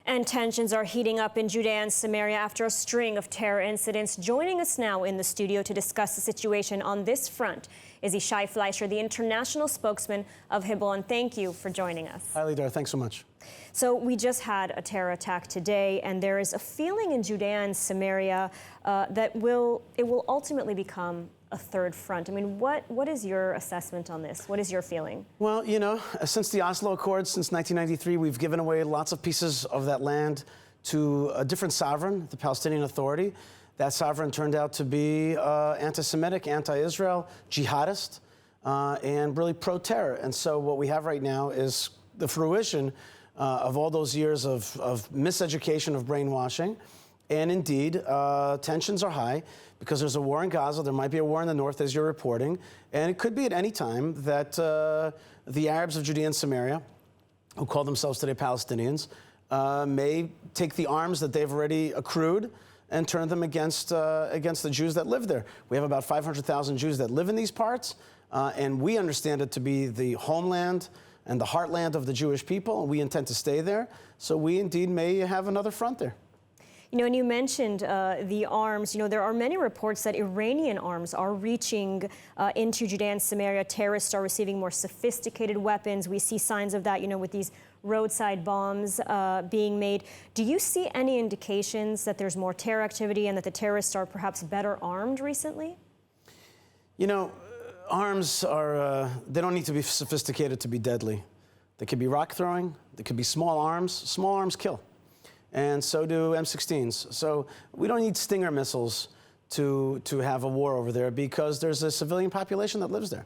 And tensions are heating up in Judea and Samaria after a string of terror incidents. Joining us now in the studio to discuss the situation on this front is Yishai Fleisher, the International Spokesman of Hebron. Thank you for joining us. Hi, Lidar. Thanks so much. So we just had a terror attack today, and there is a feeling in Judea and Samaria that it will ultimately become a third front. I mean, what is your assessment on this? What is your feeling? Well, you know, since the Oslo Accords, since 1993, we've given away lots of pieces of that land to a different sovereign, the Palestinian Authority. That sovereign turned out to be anti-Semitic, anti-Israel, jihadist, and really pro-terror. And so what we have right now is the fruition of all those years of miseducation, of brainwashing. And indeed, tensions are high because there's a war in Gaza. There might be a war in the north, as you're reporting. And it could be at any time that the Arabs of Judea and Samaria, who call themselves today Palestinians, may take the arms that they've already accrued and turn them against the Jews that live there. We have about 500,000 Jews that live in these parts, and we understand it to be the homeland and the heartland of the Jewish people, and we intend to stay there. So we indeed may have another front there. You know, and you mentioned the arms. You know, there are many reports that Iranian arms are reaching into Judea and Samaria. Terrorists are receiving more sophisticated weapons. We see signs of that, you know, with these roadside bombs being made. Do you see any indications that there's more terror activity and that the terrorists are perhaps better armed recently? You know, arms are, they don't need to be sophisticated to be deadly. They could be rock throwing. They could be small arms. Small arms kill. And so do M16s. So we don't need Stinger missiles to have a war over there because there's a civilian population that lives there.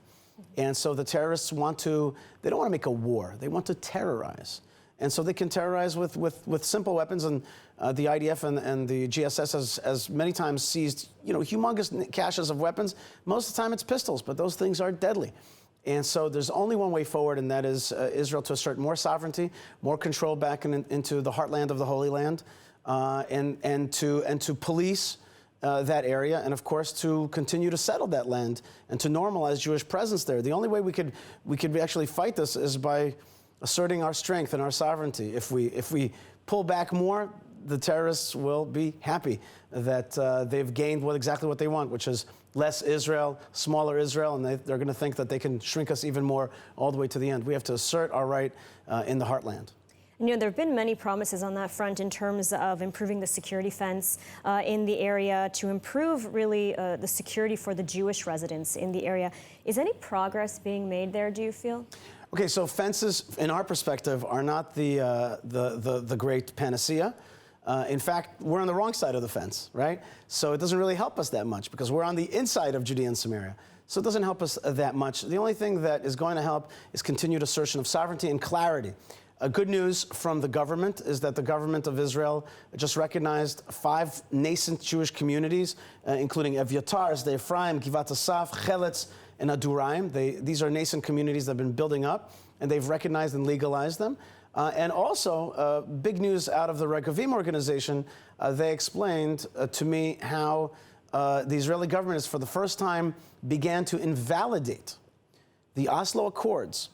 And so the terrorists they don't want to make a war. They want to terrorize. And so they can terrorize with simple weapons. And the IDF and the GSS has many times seized, you know, humongous caches of weapons. Most of the time it's pistols, but those things are deadly. And so there's only one way forward, and that is Israel to assert more sovereignty, more control back into the heartland of the Holy Land, and to police that area, and of course to continue to settle that land and to normalize Jewish presence there. The only way we could actually fight this is by asserting our strength and our sovereignty. If we pull back more, the terrorists will be happy that they've gained exactly what they want, which is less Israel, smaller Israel, and they're going to think that they can shrink us even more all the way to the end. We have to assert our right in the heartland. You know, there have been many promises on that front in terms of improving the security fence in the area to improve really the security for the Jewish residents in the area. Is any progress being made there, do you feel? Okay, so fences, in our perspective, are not the great panacea. In fact, we're on the wrong side of the fence, right? So it doesn't really help us that much because we're on the inside of Judea and Samaria. So it doesn't help us that much. The only thing that is going to help is continued assertion of sovereignty and clarity. Good news from the government is that the government of Israel just recognized 5 nascent Jewish communities, including Evyatar, Sde Ephraim, Givat Asaf, Cheletz, and Aduraim. These are nascent communities that have been building up, and they've recognized and legalized them. And also, big news out of the Regavim organization, they explained to me how the Israeli government for the first time began to invalidate the Oslo Accords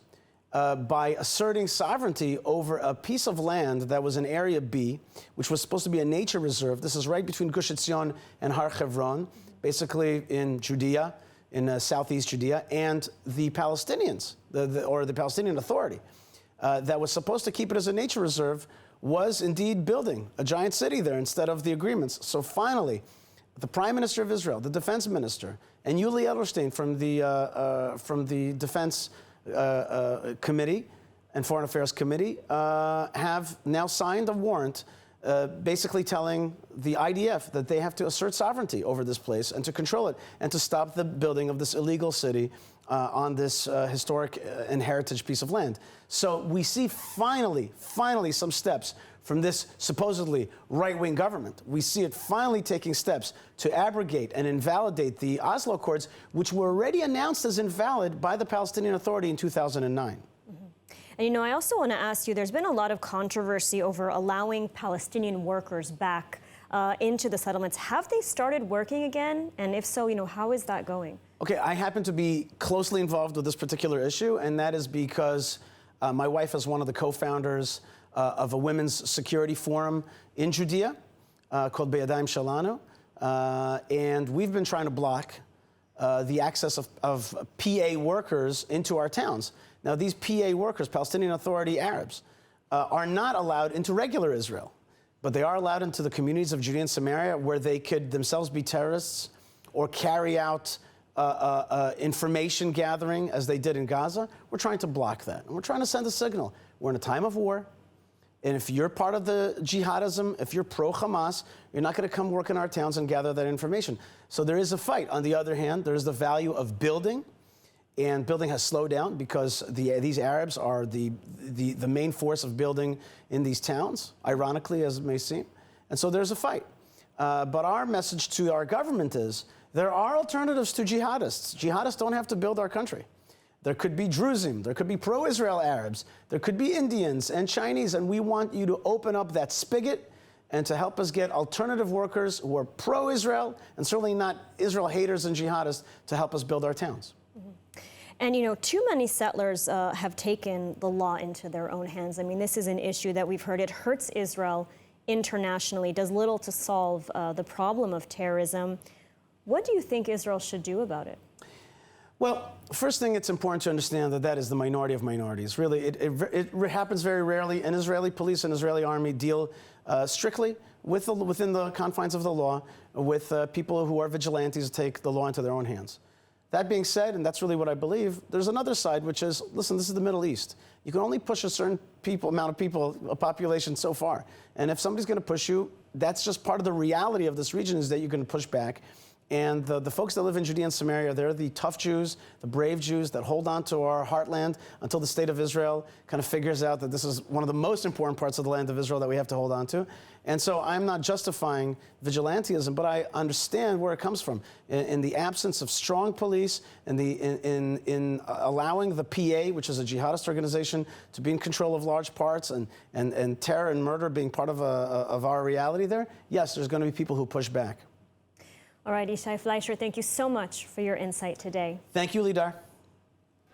by asserting sovereignty over a piece of land that was in Area B, which was supposed to be a nature reserve. This is right between Gush Etzion and Har Hebron, basically in Judea, in southeast Judea, and the Palestinians, or the Palestinian Authority. That was supposed to keep it as a nature reserve, was indeed building a giant city there instead of the agreements. So finally, the Prime Minister of Israel, the Defense Minister, and Yuli Edelstein from the Defense Committee and Foreign Affairs Committee have now signed a warrant basically telling the IDF that they have to assert sovereignty over this place and to control it and to stop the building of this illegal city on this historic and heritage piece of land. So we see finally some steps from this supposedly right-wing government. We see it finally taking steps to abrogate and invalidate the Oslo Accords, which were already announced as invalid by the Palestinian Authority in 2009. And you know, I also want to ask you, there's been a lot of controversy over allowing Palestinian workers back into the settlements. Have they started working again? And if so, you know, how is that going? Okay, I happen to be closely involved with this particular issue, and that is because my wife is one of the co-founders of a women's security forum in Judea called Beyadayim Shalanu. And we've been trying to block the access of PA workers into our towns. Now, these PA workers, Palestinian Authority Arabs, are not allowed into regular Israel, but they are allowed into the communities of Judea and Samaria where they could themselves be terrorists or carry out information gathering as they did in Gaza. We're trying to block that. And we're trying to send a signal. We're in a time of war. And if you're part of the jihadism, if you're pro-Hamas, you're not going to come work in our towns and gather that information. So there is a fight. On the other hand, there's the value of building. And building has slowed down because these Arabs are the main force of building in these towns, ironically, as it may seem. And so there's a fight. But our message to our government is there are alternatives to jihadists. Jihadists don't have to build our country. There could be Druzim, there could be pro-Israel Arabs, there could be Indians and Chinese, and we want you to open up that spigot and to help us get alternative workers who are pro-Israel and certainly not Israel haters and jihadists to help us build our towns. And, you know, too many settlers have taken the law into their own hands. I mean, this is an issue that we've heard. It hurts Israel internationally, does little to solve the problem of terrorism. What do you think Israel should do about it? Well, first thing, it's important to understand that that is the minority of minorities. Really, it happens very rarely, and Israeli police and Israeli army deal strictly within the confines of the law with people who are vigilantes who take the law into their own hands. That being said, and that's really what I believe, there's another side, which is, listen, this is the Middle East. You can only push a certain amount of people, a population so far. And if somebody's going to push you, that's just part of the reality of this region is that you're going to push back. And the folks that live in Judea and Samaria, they're the tough Jews, the brave Jews that hold on to our heartland until the state of Israel kind of figures out that this is one of the most important parts of the land of Israel that we have to hold on to. And so I'm not justifying vigilantism, but I understand where it comes from. In the absence of strong police, in allowing the PA, which is a jihadist organization, to be in control of large parts, and terror and murder being part of our reality there, yes, there's going to be people who push back. All right, Yishai Fleisher, thank you so much for your insight today. Thank you, Lidar.